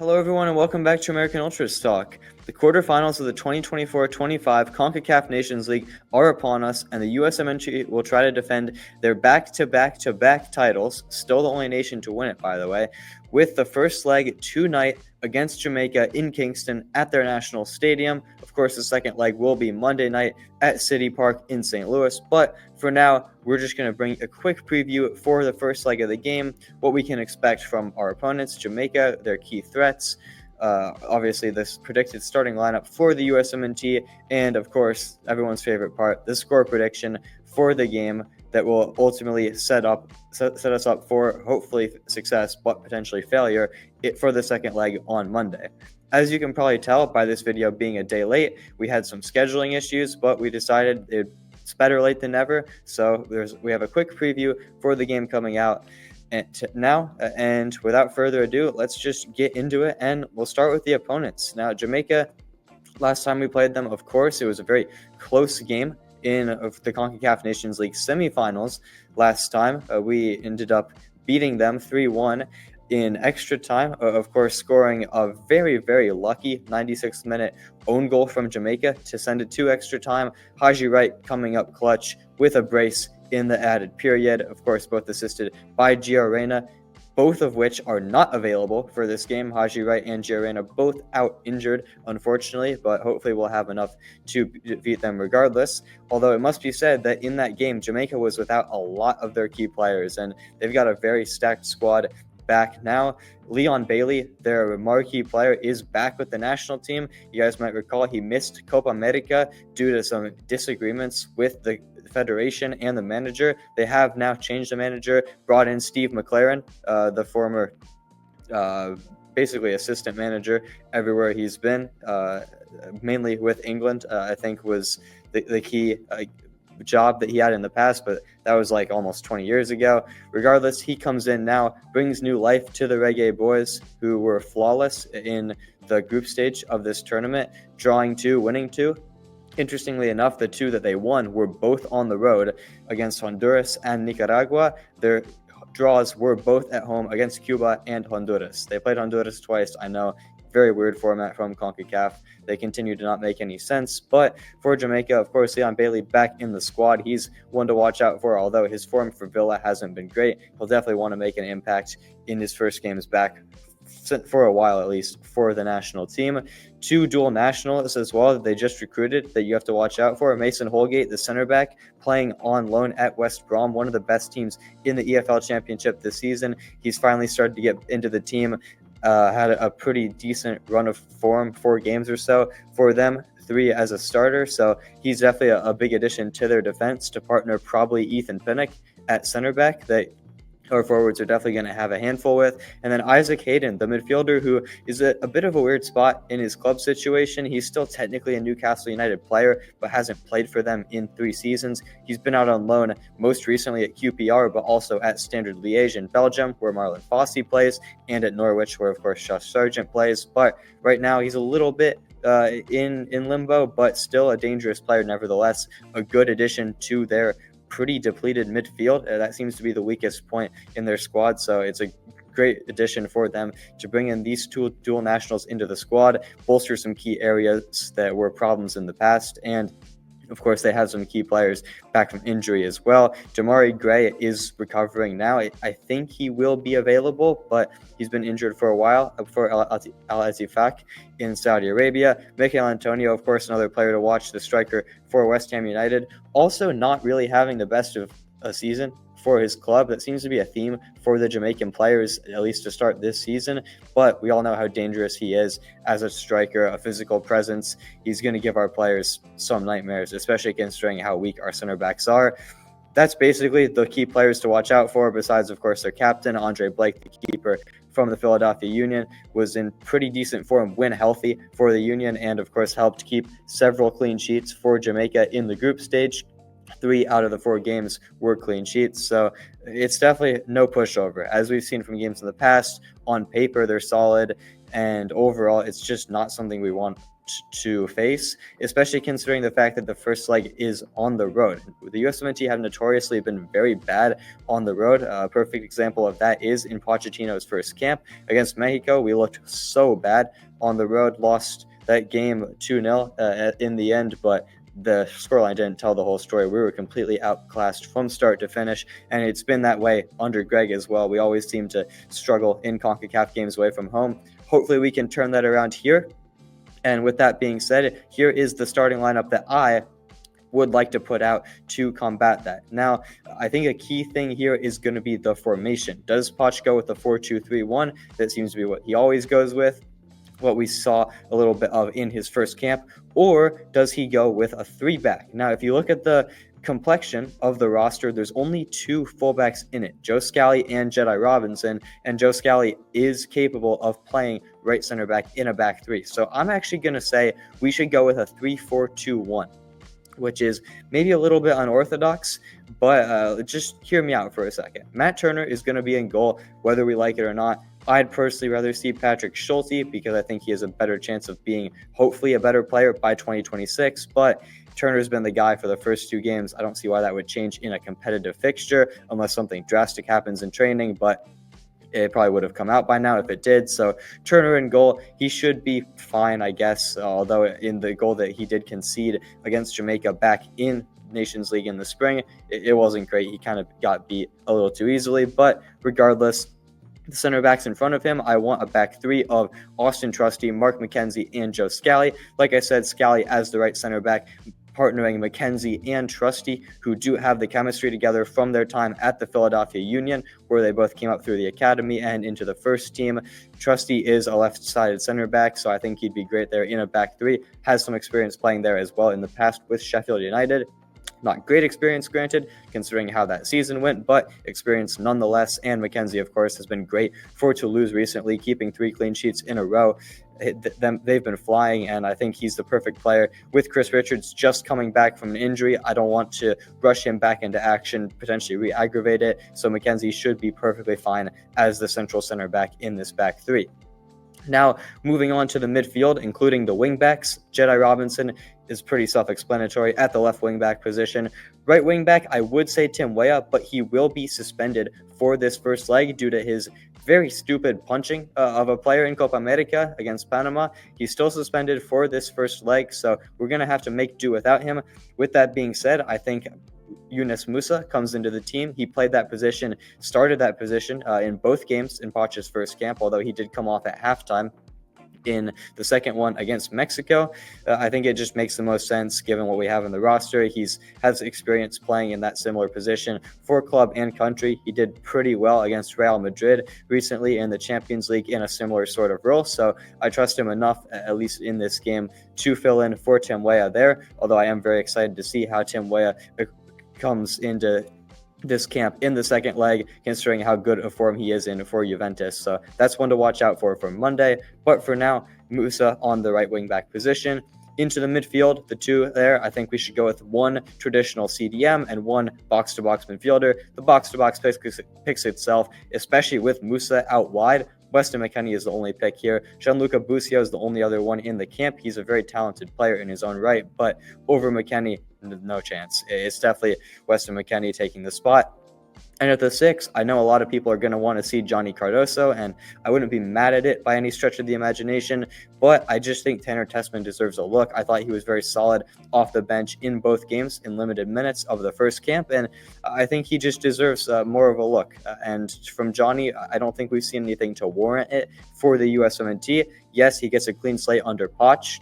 Hello, everyone, and welcome back to American Ultras Talk. The quarterfinals of the 2024-25 CONCACAF Nations League are upon us, and the USMNT will try to defend their back-to-back-to-back titles, still the only nation to win it, by the way, with the first leg tonight against Jamaica in Kingston at their national stadium. Of course, the second leg will be Monday night at City Park in St. Louis, but for now, we're just going to bring a quick preview for the first leg of the game, what we can expect from our opponents, Jamaica, their key threats, obviously this predicted starting lineup for the USMNT, and of course, everyone's favorite part, the score prediction for the game that will ultimately set us up for hopefully success, but potentially failure for the second leg on Monday. As you can probably tell by this video being a day late, we had some scheduling issues, but we decided it's better late than never. So we have a quick preview for the game coming out now, and without further ado, let's just get into it, and we'll start with the opponents. Now, Jamaica, last time we played them, of course, it was a very close game in the CONCACAF Nations League semifinals. Last time, we ended up beating them 3-1 in extra time, of course, scoring a very, very lucky 96th minute own goal from Jamaica to send it to extra time. Haji Wright coming up clutch with a brace in the added period, of course, both assisted by Gio Reyna, both of which are not available for this game. Haji Wright and Gio Reyna both out injured, unfortunately, but hopefully we'll have enough to defeat them regardless. Although it must be said that in that game, Jamaica was without a lot of their key players, and they've got a very stacked squad back now. Leon Bailey, their marquee player, is back with the national team. You guys might recall he missed Copa America due to some disagreements with the federation and the manager. They have now changed the manager, brought in Steve McLaren, the former basically assistant manager everywhere he's been, mainly with England, I think was the key job that he had in the past, but that was like almost 20 years ago. Regardless, he comes in now, brings new life to the Reggae Boys, who were flawless in the group stage of this tournament, drawing 2, winning 2. Interestingly enough, the 2 that they won were both on the road against Honduras and Nicaragua. Their draws were both at home against Cuba and Honduras. They played Honduras twice, I know. Very weird format from CONCACAF. They continue to not make any sense. But for Jamaica, of course, Leon Bailey back in the squad. He's one to watch out for, although his form for Villa hasn't been great. He'll definitely want to make an impact in his first games back for a while, at least, for the national team. 2 dual nationals as well that they just recruited that you have to watch out for. Mason Holgate, the center back, playing on loan at West Brom, one of the best teams in the EFL Championship this season. He's finally started to get into the team. Had a pretty decent run of form, 4 games or so for them, 3 as a starter. So he's definitely a big addition to their defense to partner probably Ethan Pinnock at center back that our forwards are definitely going to have a handful with. And then Isaac Hayden, the midfielder, who is a bit of a weird spot in his club situation. He's still technically a Newcastle United player, but hasn't played for them in 3 seasons. He's been out on loan most recently at QPR, but also at Standard Liège in Belgium, where Marlon Fossey plays, and at Norwich, where, of course, Josh Sargent plays. But right now, he's a little bit in limbo, but still a dangerous player nevertheless. A good addition to their pretty depleted midfield. That seems to be the weakest point in their squad, so it's a great addition for them to bring in these 2 dual nationals into the squad, bolster some key areas that were problems in the past, and of course, they have some key players back from injury as well. Jamari Gray is recovering now. I think he will be available, but he's been injured for a while for Al Ettifaq in Saudi Arabia. Mikel Antonio, of course, another player to watch, the striker for West Ham United. Also not really having the best of a season for his club. That seems to be a theme for the Jamaican players, at least to start this season. But we all know how dangerous he is as a striker, a physical presence. He's going to give our players some nightmares, especially considering how weak our center backs are. That's basically the key players to watch out for, besides, of course, their captain, Andre Blake, the keeper from the Philadelphia Union, was in pretty decent form when healthy for the Union, and, of course, helped keep several clean sheets for Jamaica in the group stage. 3 out of the 4 games were clean sheets, so it's definitely no pushover. As we've seen from games in the past, on paper they're solid, and overall it's just not something we want to face, especially considering the fact that the first leg is on the road. The USMNT have notoriously been very bad on the road. A perfect example of that is in Pochettino's first camp against Mexico. We looked so bad on the road, lost that game 2-0 in the end, but the scoreline didn't tell the whole story. We were completely outclassed from start to finish, and it's been that way under Greg as well. We always seem to struggle in CONCACAF games away from home. Hopefully we can turn that around here. And with that being said, here is the starting lineup that I would like to put out to combat that. Now, I think a key thing here is going to be the formation. Does Poch go with the 4-2-3-1? That seems to be what he always goes with, what we saw a little bit of in his first camp, or does he go with a 3-back? Now, if you look at the complexion of the roster, there's only 2 fullbacks in it, Joe Scally and Jedi Robinson, and Joe Scally is capable of playing right center back in a back 3. So I'm actually going to say we should go with a 3-4-2-1, which is maybe a little bit unorthodox, but just hear me out for a second. Matt Turner is going to be in goal, whether we like it or not. I'd personally rather see Patrick Schulte because I think he has a better chance of being hopefully a better player by 2026, but Turner's been the guy for the first 2 games. I don't see why that would change in a competitive fixture unless something drastic happens in training, but it probably would have come out by now if it did. So Turner in goal, he should be fine, I guess, although in the goal that he did concede against Jamaica back in Nations League in the spring, it wasn't great. He kind of got beat a little too easily, but regardless, the center backs in front of him, I want a back 3 of Austin Trusty, Mark McKenzie, and Joe Scally. Like I said, Scally as the right center back, partnering McKenzie and Trusty, who do have the chemistry together from their time at the Philadelphia Union, where they both came up through the academy and into the first team. Trusty is a left-sided center back, so I think he'd be great there in a back 3. Has some experience playing there as well in the past with Sheffield United. Not great experience, granted, considering how that season went, but experience nonetheless. And McKenzie, of course, has been great for Toulouse recently, keeping 3 clean sheets in a row. They've been flying, and I think he's the perfect player. With Chris Richards just coming back from an injury, I don't want to rush him back into action, potentially re-aggravate it, so McKenzie should be perfectly fine as the central center back in this back 3. Now, moving on to the midfield, including the wingbacks, Jedi Robinson is pretty self-explanatory at the left wingback position. Right wingback, I would say Tim Weah, but he will be suspended for this first leg due to his very stupid punching of a player in Copa America against Panama. He's still suspended for this first leg, so we're going to have to make do without him. With that being said, I think Yunus Musa comes into the team. He played that position, started that position in both games in Poch's first camp, although he did come off at halftime in the second one against Mexico. I think it just makes the most sense given what we have in the roster. He's has experience playing in that similar position for club and country. He did pretty well against Real Madrid recently in the Champions League in a similar sort of role, so I trust him enough, at least in this game, to fill in for Tim Weah there, although I am very excited to see how Tim Weah comes into this camp in the second leg, considering how good a form he is in for Juventus. So that's one to watch out for Monday. But for now, Musa on the right wing back position. Into the midfield, the 2 there, I think we should go with 1 traditional CDM and 1 box-to-box midfielder. The box-to-box picks itself, especially with Musa out wide. Weston McKennie is the only pick here. Gianluca Busio is the only other one in the camp. He's a very talented player in his own right, but over McKennie, no chance. It's definitely Weston McKennie taking the spot. And at the 6, I know a lot of people are going to want to see Johnny Cardoso, and I wouldn't be mad at it by any stretch of the imagination, but I just think Tanner Tessman deserves a look. I thought he was very solid off the bench in both games in limited minutes of the first camp, and I think he just deserves more of a look. And from Johnny, I don't think we've seen anything to warrant it for the USMNT. Yes, he gets a clean slate under Poch,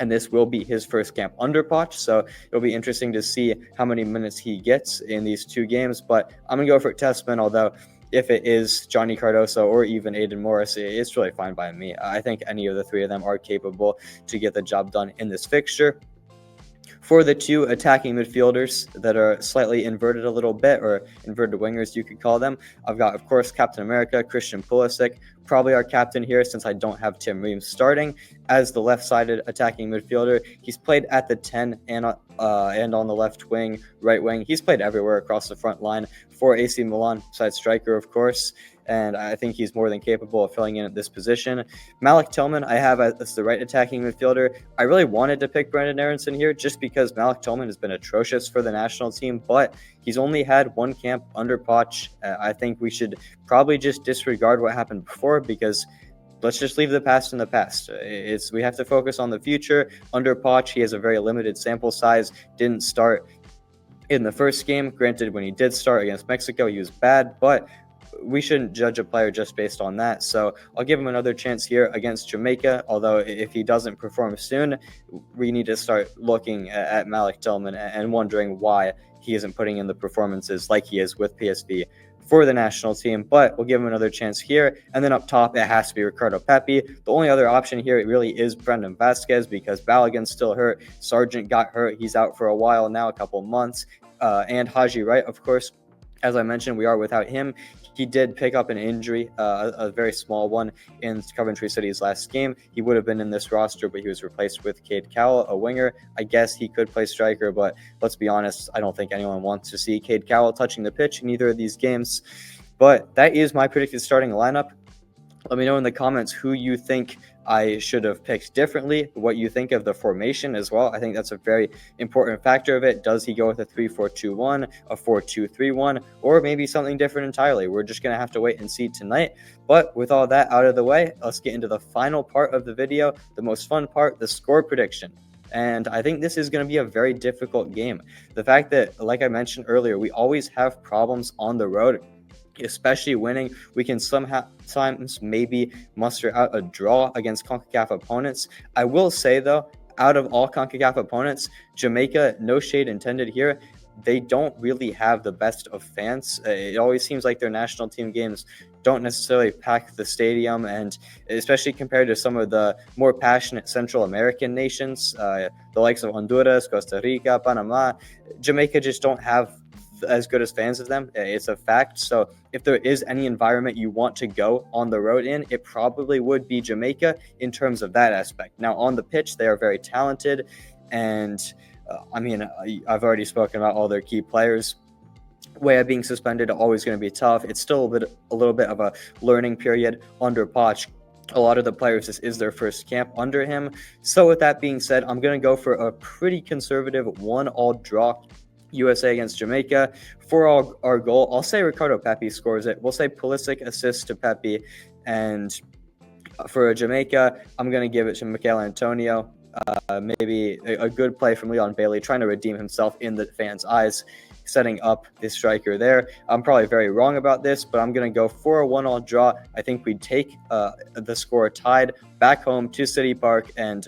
and this will be his first camp under Poch, so it'll be interesting to see how many minutes he gets in these 2 games. But I'm going to go for Tessman, although if it is Johnny Cardoso or even Aiden Morris, it's really fine by me. I think any of the 3 of them are capable to get the job done in this fixture. For the 2 attacking midfielders that are slightly inverted a little bit, or inverted wingers you could call them, I've got, of course, Captain America, Christian Pulisic, probably our captain here since I don't have Tim Reams starting as the left-sided attacking midfielder. He's played at the 10 and on the left wing, right wing. He's played everywhere across the front line for AC Milan, side striker, of course. and I think he's more than capable of filling in at this position. Malik Tillman, I have as the right attacking midfielder. I really wanted to pick Brandon Aronson here just because Malik Tillman has been atrocious for the national team, but he's only had one camp under Poch. I think we should probably just disregard what happened before because let's just leave the past in the past. We have to focus on the future. Under Poch, he has a very limited sample size, didn't start in the first game. Granted, when he did start against Mexico, he was bad, but we shouldn't judge a player just based on that. So I'll give him another chance here against Jamaica, although if he doesn't perform soon, we need to start looking at Malik Tillman and wondering why he isn't putting in the performances like he is with PSV for the national team, but we'll give him another chance here. And then up top, it has to be Ricardo Pepi. The only other option here, it really is Brendan Vasquez because Balogun's still hurt. Sargent got hurt. He's out for a while now, a couple months. And Haji Wright, of course, as I mentioned, we are without him. He did pick up an injury, a very small one, in Coventry City's last game. He would have been in this roster, but he was replaced with Cade Cowell, a winger. I guess he could play striker, but let's be honest, I don't think anyone wants to see Cade Cowell touching the pitch in either of these games. But that is my predicted starting lineup. Let me know in the comments who you think I should have picked differently, what you think of the formation as well. I think that's a very important factor of it. Does he go with a 3-4-2-1, a 4-2-3-1, or maybe something different entirely? We're just going to have to wait and see tonight. But with all that out of the way, let's get into the final part of the video, the most fun part, the score prediction. And I think this is going to be a very difficult game. The fact that, like I mentioned earlier, we always have problems on the road, especially winning. We can sometimes maybe muster out a draw against CONCACAF opponents. I will say, though, out of all CONCACAF opponents, Jamaica, no shade intended here, they don't really have the best of fans. It always seems like their national team games don't necessarily pack the stadium, and especially compared to some of the more passionate Central American nations, the likes of Honduras, Costa Rica, Panama, Jamaica just don't have as good as fans of them. It's a fact. So if there is any environment you want to go on the road in, it probably would be Jamaica in terms of that aspect. Now on the pitch, they are very talented, and I've already spoken about all their key players. Weah being suspended, always going to be tough. It's still a little bit of a learning period under Poch. A lot of the players, this is their first camp under him. So with that being said, I'm going to go for a pretty conservative 1-1 draw. USA against Jamaica. For our goal, I'll say Ricardo Pepi scores it. We'll say Pulisic assists to Pepi. And for Jamaica, I'm going to give it to Mikel Antonio. Maybe a good play from Leon Bailey, trying to redeem himself in the fans' eyes, setting up the striker there. I'm probably very wrong about this, but I'm going to go for a 1-1 draw. I think we'd take the score tied back home to City Park, and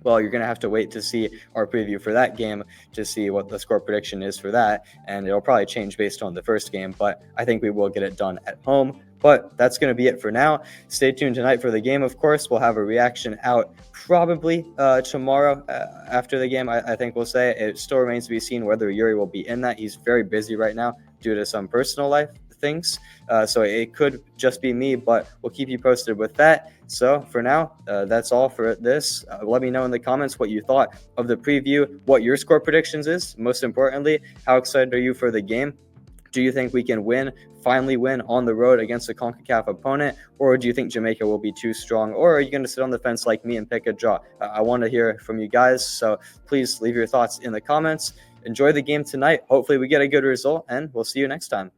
well, you're going to have to wait to see our preview for that game to see what the score prediction is for that, and it'll probably change based on the first game, but I think we will get it done at home. But that's going to be it for now. Stay tuned tonight for the game, of course. We'll have a reaction out probably tomorrow after the game, I think we'll say. It still remains to be seen whether Yuri will be in that. He's very busy right now due to some personal life things, so it could just be me, but we'll keep you posted with that. So for now, that's all for this. Let me know in the comments what you thought of the preview, what your score predictions is. Most importantly, how excited are you for the game? Do you think we can finally win on the road against a CONCACAF opponent, or do you think Jamaica will be too strong, or are you going to sit on the fence like me and pick a draw? I want to hear from you guys, so please leave your thoughts in the comments. Enjoy the game tonight. Hopefully we get a good result, and we'll see you next time.